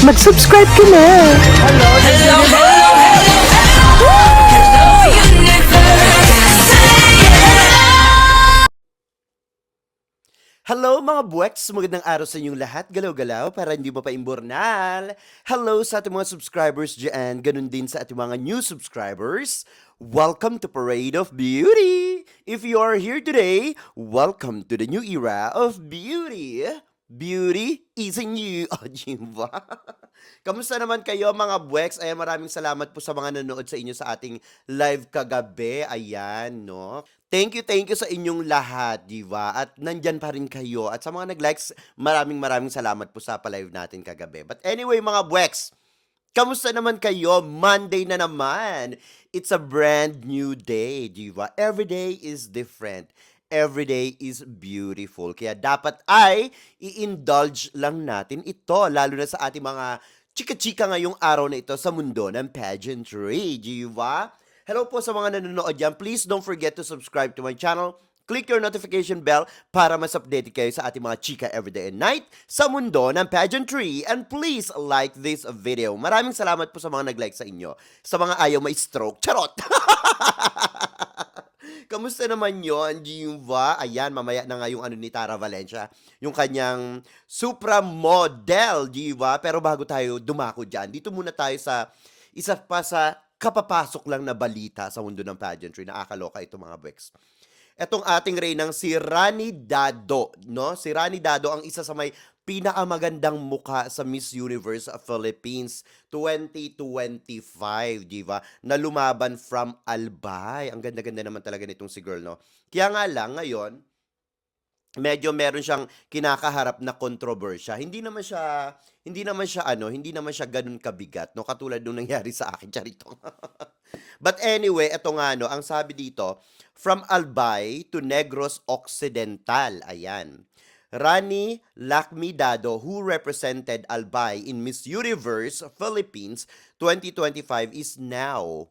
mag-subscribe ka na. Hello mga buweks! Magandang araw sa inyong lahat. Galaw-galaw para hindi mo pa imbornal. Hello sa ating mga subscribers dyan. Ganun din sa ating mga new subscribers. Welcome to Parade of Beauty! If you are here today, welcome to the new era of beauty. Beauty is in you. O, diba? Kamusta naman kayo mga buweks? Ayan, maraming salamat po sa mga nanonood sa inyo sa ating live kagabi. Ayan, no? Thank you sa inyong lahat, di ba? At nandyan pa rin kayo. At sa mga nag-likes, maraming salamat po sa pa-live natin kagabi. But anyway, mga buweks, kamusta naman kayo? Monday na naman. It's a brand new day, di ba? Every day is different. Every day is beautiful. Kaya dapat ay i-indulge lang natin ito, lalo na sa ating mga chika-chika ngayong araw na ito sa mundo ng pageantry, di ba? Hello po sa mga nanonood dyan. Please don't forget to subscribe to my channel. Click your notification bell para mas update kayo sa ating mga chika everyday and night sa mundo ng pageantry. And please like this video. Maraming salamat po sa mga nag-like sa inyo. Sa mga ayaw may stroke. Charot! Kamusta naman yon, Diva? Ayan, mamaya na nga yung ano ni Tara Valencia, yung kanyang Supra model, Diva. Pero bago tayo dumako dyan, dito muna tayo sa isa pa sa kapapasok lang na balita sa mundo ng pageantry. Nakakaloka ito mga Bex. Etong ating reynang si Rani Dado, no? Si Rani Dado ang isa sa may pinakamagandang mukha sa Miss Universe Philippines 2025, di ba? Na lumaban from Albay. Ang ganda-ganda naman talaga nitong si girl, no? Kaya nga lang, ngayon, medyo meron siyang kinakaharap na kontrobersya. Hindi naman siya ganun kabigat, no? Katulad nung nangyari sa akin, charito. But anyway, eto nga no, ang sabi dito, from Albay to Negros Occidental, ayan. Rani Lakmidado, who represented Albay in Miss Universe Philippines 2025, is now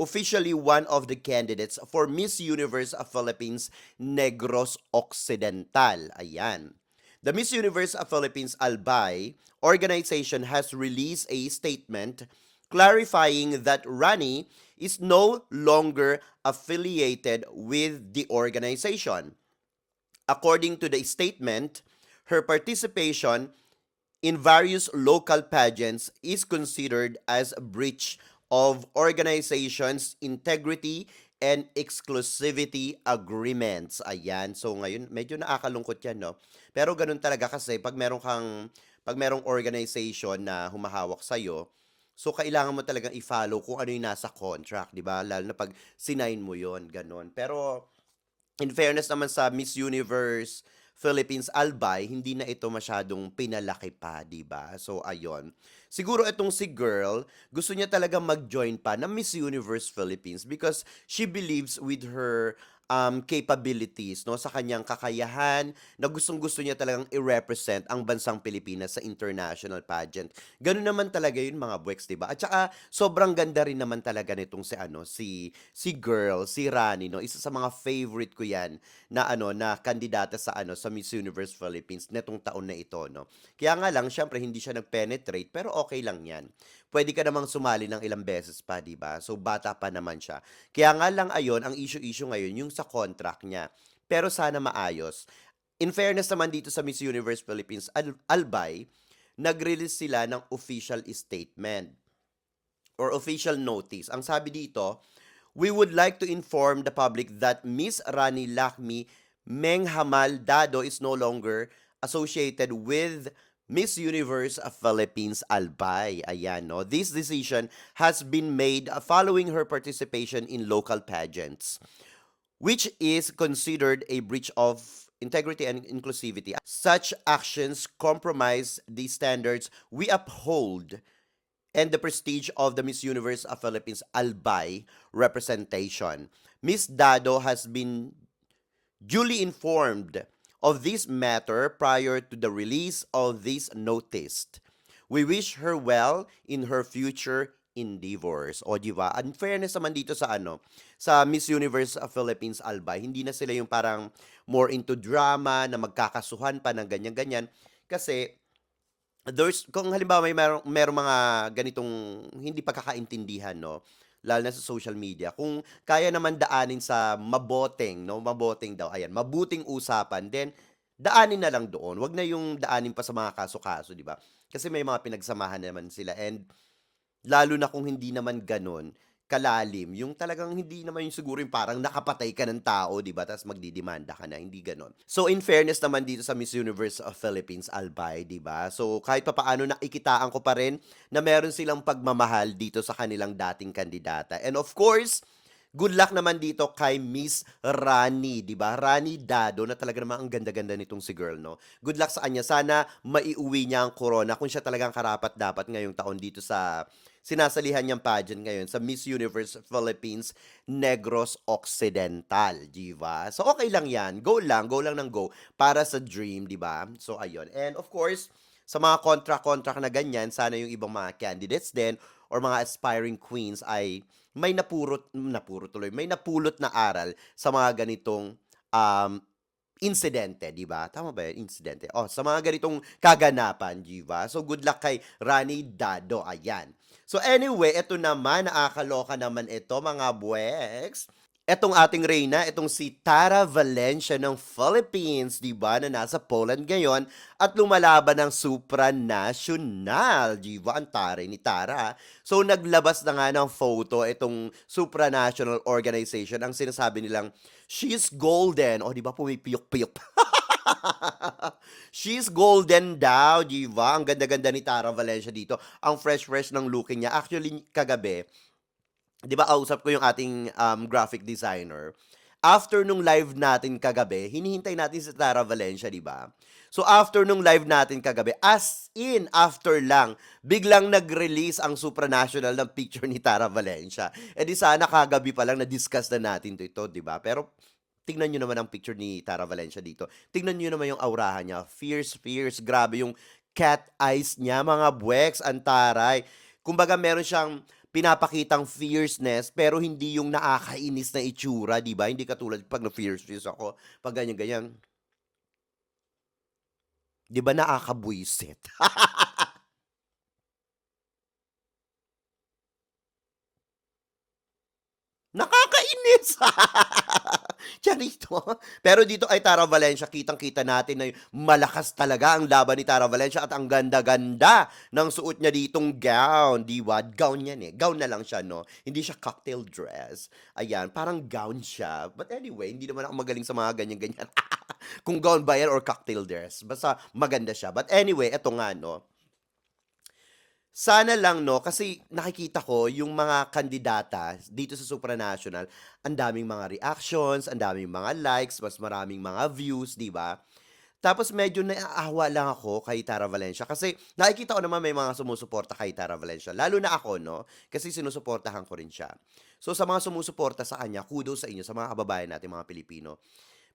officially one of the candidates for Miss Universe Philippines Negros Occidental. Ayan. The Miss Universe Philippines Albay organization has released a statement clarifying that Rani is no longer affiliated with the organization. According to the statement, her participation in various local pageants is considered as a breach of organization's integrity and exclusivity agreements. Ayan. So ngayon, medyo nakakalungkot yan, no? Pero ganun talaga kasi pag merong organization na humahawak sa'yo, so kailangan mo talagang i-follow kung ano yung nasa contract, di ba? Lalo na pag sinign mo yon ganun. Pero in fairness naman sa Miss Universe Philippines Albay, hindi na ito masyadong pinalaki pa, 'di ba? So ayon. Siguro itong si girl, gusto niya talaga mag-join pa ng Miss Universe Philippines because she believes with her capabilities, no, sa kanyang kakayahan, na gustong-gusto niya talagang i-represent ang bansang Pilipinas sa international pageant. Ganun naman talaga yun mga buweks, 'di ba? At saka sobrang ganda rin naman talaga nitong si girl, si Rani, no. Isa sa mga favorite ko 'yan na na kandidata sa Miss Universe Philippines netong taon na ito, no. Kaya nga lang syempre hindi siya nag-penetrate pero okay lang 'yan. Pwede ka namang sumali ng ilang beses pa, 'di ba? So bata pa naman siya. Kaya nga lang ayon, ang issue ngayon yung sa contract niya. Pero sana maayos. In fairness naman dito sa Miss Universe Philippines Albay, nag-release sila ng official statement or official notice. Ang sabi dito, we would like to inform the public that Miss Rani Lakmi Menghamal Dado is no longer associated with Miss Universe Philippines Albay. Ayan, no? This decision has been made following her participation in local pageants, which is considered a breach of integrity and inclusivity. Such actions compromise the standards we uphold and the prestige of the Miss Universe of Philippines Albay representation. Miss Dado has been duly informed of this matter prior to the release of this notice. We wish her well in her future endeavors. O di ba? Unfairness naman dito sa Miss Universe Philippines Albay, hindi na sila yung parang more into drama na magkakasuhan pa ng ganyan-ganyan kasi kung halimbawa merong mga ganitong hindi pagkakaintindihan 'no, lalo na sa social media, kung kaya naman daanin sa maboteng daw, ayan, mabuting usapan, then daanin na lang doon. 'Wag na yung daanin pa sa mga kaso-kaso, 'di ba? Kasi may mga pinagsamahan naman sila, and lalo na kung hindi naman gano'n kalalim, yung talagang hindi naman yung siguro yung parang nakapatay ka ng tao, 'di ba, ta's magdidemanda ka na, hindi gano'n. So, in fairness naman dito sa Miss Universe of Philippines, Albay, 'di ba? So, kahit papaano nakikitaan ko pa rin na meron silang pagmamahal dito sa kanilang dating kandidata. And of course, good luck naman dito kay Miss Rani, 'di ba? Rani Dado, na talaga namang ang ganda-ganda nitong si girl, 'no? Good luck sa kanya. Sana maiuwi niya ang corona kung siya talagang karapat-dapat ngayong taon dito sa sinasalihan niyang pageant ngayon sa Miss Universe Philippines Negros Occidental, 'di ba? So okay lang 'yan. Go lang ng go para sa dream, 'di ba? So ayun. And of course, sa mga contract na ganyan, sana yung ibang mga candidates din or mga aspiring queens ay may napurot tuloy, may napulot na aral sa mga ganitong, um, insidente, 'di ba? Tama ba 'yun, insidente? Oh, sa mga ganitong kaganapan, 'di ba? So, good luck kay Rani Dado, ayan. So, anyway, eto naman, nakakaloka naman ito, mga buweks. Etong ating reyna, etong si Tara Valencia ng Philippines, 'di ba, na nasa Poland ngayon at lumalaban ng supranational, 'di ba? Ang taray ni Tara. So naglabas na nga ng photo itong supranational organization. Ang sinasabi nilang, "She's golden." O 'di ba, pumipiyok-piyok. She's golden daw, 'di ba? Ang ganda-ganda ni Tara Valencia dito. Ang fresh-fresh ng looking niya. Actually, kagabi, 'di ba, kausap ko yung ating, graphic designer. After nung live natin kagabi, hinihintay natin si Tara Valencia, 'di ba? So, after nung live natin kagabi, as in after lang, biglang nag-release ang Supranational ng picture ni Tara Valencia. Eh, di sana kagabi pa lang na-discuss na natin ito, 'di ba? Pero tignan niyo naman ang picture ni Tara Valencia dito. Tignan niyo naman yung aurahan niya, fierce, fierce, grabe yung cat eyes niya, mga buweks, ang taray. Kumbaga meron siyang pinapakitang fierceness pero hindi yung nakakainis na itsura, 'di ba? Hindi katulad 'pag na-fierce ako, 'pag ganyan-ganyan, 'di ba nakakabwisit? Nakakainis. Charito. Pero dito kay Tara Valencia, kitang-kita natin na malakas talaga ang laban ni Tara Valencia at ang ganda-ganda ng suot niya ditong gown, 'di ba? Gown 'yan, eh, gown na lang siya 'no, hindi siya cocktail dress. Ayan, parang gown siya. But anyway, hindi naman ako magaling sa mga ganyan-ganyan. Kung gown ba 'yan or cocktail dress, basta maganda siya. But anyway, eto nga 'no, sana lang 'no, kasi nakikita ko yung mga kandidata dito sa supranational, ang daming mga reactions, ang daming mga likes, mas maraming mga views, 'di ba? Tapos medyo naaawa lang ako kay Tara Valencia kasi nakikita ko naman may mga sumusuporta kay Tara Valencia, lalo na ako 'no, kasi sinusuportahan ko rin siya. So sa mga sumusuporta sa kanya, kudos sa inyo, sa mga kababayan natin mga Pilipino.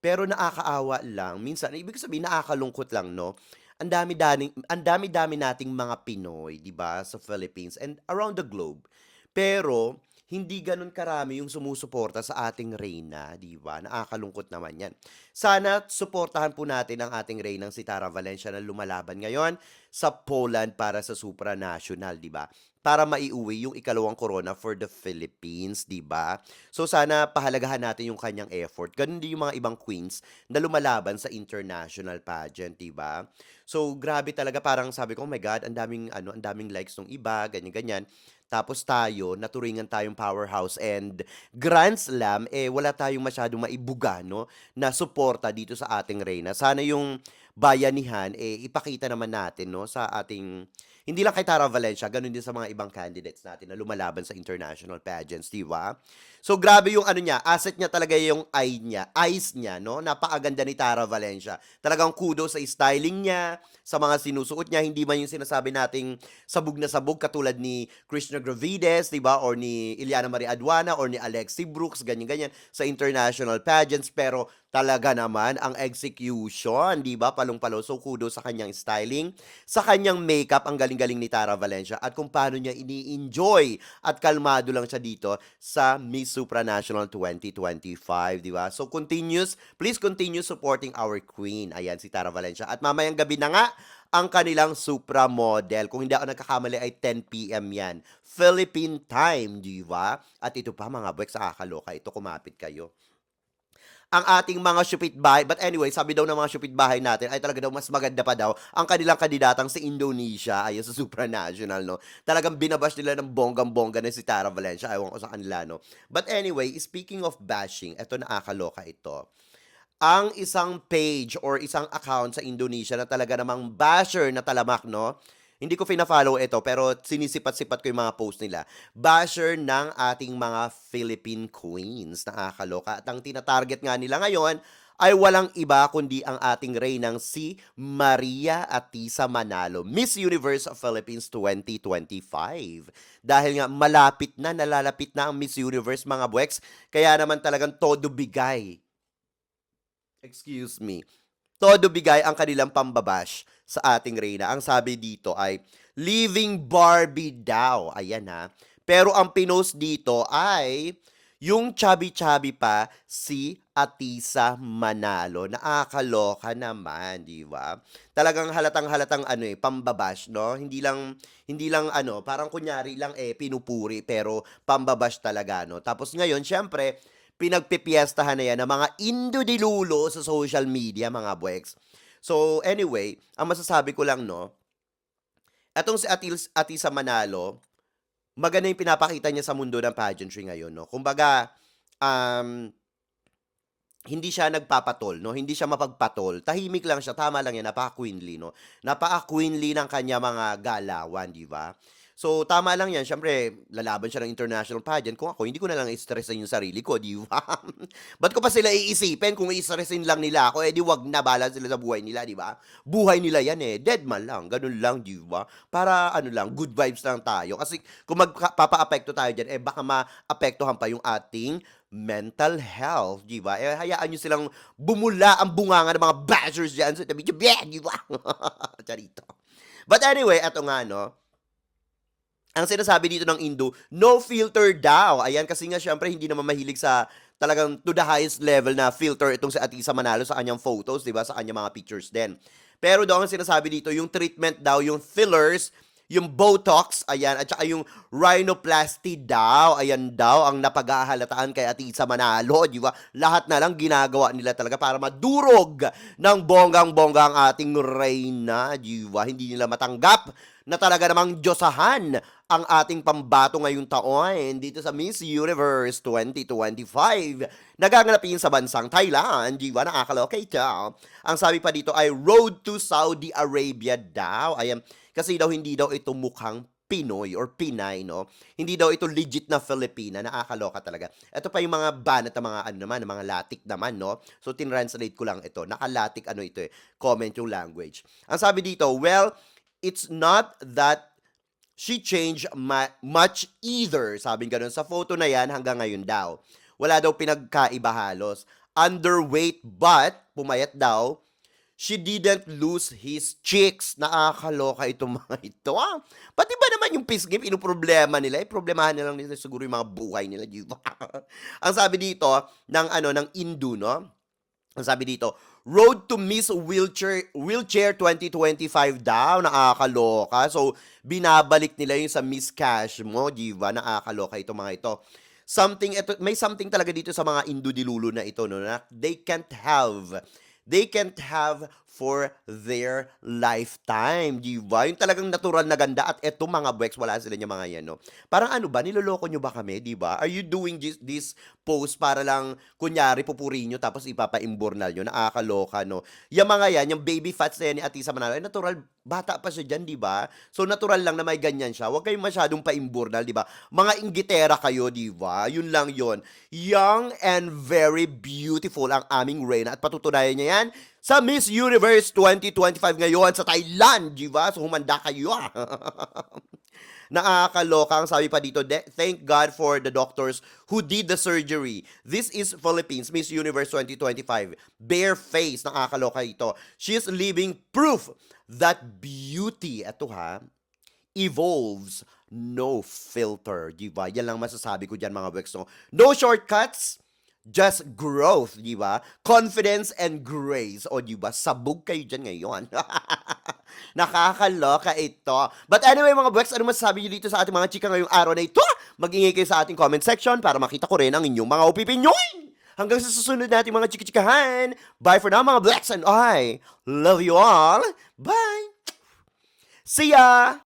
Pero nakakaawa lang, minsan ibig ko sabihin nakakalungkot lang 'no, ang dami-dami nating mga Pinoy, 'di ba, sa Philippines and around the globe. Pero hindi gano'n karami yung sumusuporta sa ating reyna, 'di ba? Nakakalungkot naman 'yan. Sana suportahan po natin ang ating reynang si Tara Valencia na lumalaban ngayon sa Poland para sa supranational, 'di ba? Para maiuwi yung ikalawang corona for the Philippines, 'di ba? So sana pahalagahan natin yung kanyang effort. Gano'n din yung mga ibang queens na lumalaban sa international pageant, 'di ba? So grabe talaga, parang sabi ko, "Oh my God, ang daming ano, ang daming likes nung iba," ganyan-ganyan. Tapos tayo, naturingan tayong powerhouse and Grand Slam, eh wala tayong masyadong maibuga, no, na suporta dito sa ating reyna. Sana yung bayanihan, eh ipakita naman natin, no, sa ating, hindi lang kay Tara Valencia, ganun din sa mga ibang candidates natin na lumalaban sa international pageants, di ba? So grabe yung ano niya, asset niya talaga yung eyes niya, no? Napakaganda ni Tara Valencia. Talagang kudos sa styling niya, sa mga sinusuot niya, hindi man yung sinasabi nating sabog na sabog katulad ni Krishna Gravides, 'di ba? Or ni Iliana Marie Aduana or ni Alexi Brooks, ganyan-ganyan sa international pageants, pero Talaga naman ang execution, 'di ba, palong-palo. So, kudos sa kanyang styling, sa kanyang makeup, ang galing-galing ni Tara Valencia at kung paano niya ini-enjoy at kalmado lang siya dito sa Miss Supranational 2025, 'di ba? So, please continue supporting our queen. Ayan si Tara Valencia. At mamayang gabi na nga ang kanilang Supra model. Kung hindi ako nagkakamali ay 10 PM yan. Philippine time, di ba? At ito pa mga boys, nakakaloka. Ito kumapit kayo ang ating mga bahay. But anyway, sabi daw ng mga bahay natin ay talaga daw mas maganda pa daw ang kanilang kandidatang sa Indonesia ayon sa supranational, no? Talagang binabash nila ng bonggang-bongga na si Tara Valencia. Ewan ko sa kanila, no? But anyway, speaking of bashing, eto nakakaloka ito. Ang isang page or isang account sa Indonesia na talaga namang basher na talamak, no? Hindi ko fina-follow ito pero sinisipat-sipat ko yung mga post nila. Basher ng ating mga Philippine Queens. Nakakaloka. At ang tinatarget nga nila ngayon ay walang iba kundi ang ating reynang si Maria Atisa Manalo, Miss Universe of Philippines 2025. Dahil nga nalalapit na ang Miss Universe mga buweks, kaya naman talagang todo bigay. Excuse me. Todo bigay ang kanilang pambabash sa ating Reyna. Ang sabi dito ay, Living Barbie daw. Ayan ha. Pero ang pinost dito ay, yung chubby-chubby pa si Atisa Manalo. Nakakaloka naman, di ba? Talagang halatang-halatang pambabash, no? Hindi lang parang kunyari lang pinupuri pero pambabash talaga, no? Tapos ngayon, syempre, pinagpipiestahan na yan ng mga Indo-dilulo sa social media, mga buweks. So, anyway, ang masasabi ko lang, no, etong si Atisa Manalo, maganda yung pinapakita niya sa mundo ng pageantry ngayon, no. Kumbaga, um, hindi siya nagpapatol, no? Hindi siya mapagpatol. Tahimik lang siya. Tama lang yan. Napaka-queenly, no? Napaka-queenly ng kanya mga galawan, di ba? So, tama lang yan. Siyempre, lalaban siya ng international pageant. Kung ako, hindi ko na lang i-stressin yung sarili ko, di ba? Ba't ko pa sila iisipin kung i-stressin lang nila ako? Eh, di wag na, bahala sila sa buhay nila, di ba? Buhay nila yan eh. Dead man lang. Ganun lang, di ba? Para, good vibes lang tayo. Kasi, kung magpapa-apekto tayo dyan, baka ma-apektuhan pa yung ating mental health, di ba? Hayaan nyo silang bumula ang bunganga ng mga bashers dyan sa tabi, di ba? Charito. But anyway, eto nga, no? Ang sinasabi dito ng Indo, no filter daw. Ayan, kasi nga syempre hindi naman mahilig sa talagang to the highest level na filter itong si Atisa Manalo sa kanyang photos, di ba? Sa kanyang mga pictures din. Pero daw ang sinasabi dito, yung treatment daw, yung fillers, yung Botox, ayan, at saka yung rhinoplasty daw, ayan daw, ang napaghahalataan kay Atisa Manalo, di ba? Lahat na lang ginagawa nila talaga para madurog ng bonggang-bongga ang ating reyna, di ba? Hindi nila matanggap na talaga namang diyosahan ang ating pambato ngayong taon dito sa Miss Universe 2025. Nagaganapin sa bansang Thailand, di ba? Nakakaloka ito. Ang sabi pa dito ay Road to Saudi Arabia daw. Ayan, kasi daw hindi daw ito mukhang Pinoy or Pinay, no? Hindi daw ito legit na Filipina. Nakakaloka talaga. Ito pa yung mga banat na mga mga latik naman, no? So, tinranslate ko lang ito. Nakalatik ito comment yung language. Ang sabi dito, well, it's not that she changed much either. Sabi ganun. Sa photo na yan, hanggang ngayon daw. Wala daw pinagkaiba halos. Underweight but, pumayat daw, she didn't lose his cheeks. Nakakaloka itong mga ito. Pati ba naman yung pisngi, problema nila? Problemahan na lang nila siguro yung mga buhay nila. Di ba? Ang sabi dito, ng Indo, no? Ang sabi dito, Road to Miss Wheelchair 2025 daw. Nakakaloka. So, binabalik nila yung sa Miss Cash mo, di ba? Nakakaloka itong mga ito. May something talaga dito sa mga Indo-dilulo na ito, no? Na they can't have for their lifetime, di ba? Yung talagang natural na ganda at eto mga buweks, wala sila niya mga yan, no? Parang niloloko nyo ba kami, di ba? Are you doing this post para lang, kunyari, pupurihin nyo tapos ipapa-imbornal nyo? Nakakaloka, no? Yung mga yan, yung baby fats na yan ni Atisa Manalo, natural, bata pa siya dyan, di ba? So, natural lang na may ganyan siya. Huwag kayong masyadong pa-imbornal, di ba? Mga inggitera kayo, di ba? Yun lang yun. Young and very beautiful ang aming Reyna at patutunayan niya yan sa Miss Universe 2025 ngayon sa Thailand, di ba? So, humanda kayo, Nakakaloka. Ang sabi pa dito, thank God for the doctors who did the surgery. This is Philippines, Miss Universe 2025. Bare face. Nakakaloka ito. She is living proof that beauty, eto ha, evolves, no filter. Diba? Yan lang masasabi ko dyan mga Wex. No shortcuts, just growth, di ba? Confidence and grace. O, di ba? Sabog kayo dyan ngayon. Nakakaloka ito. But anyway, mga Buweks, ano masasabi nyo dito sa ating mga chika ngayong araw na ito? Mag-ingay kayo sa ating comment section para makita ko rin ang inyong mga opinion. Hanggang sa susunod nating mga chika-chikahan. Bye for now, mga Buweks, and I love you all. Bye! See ya!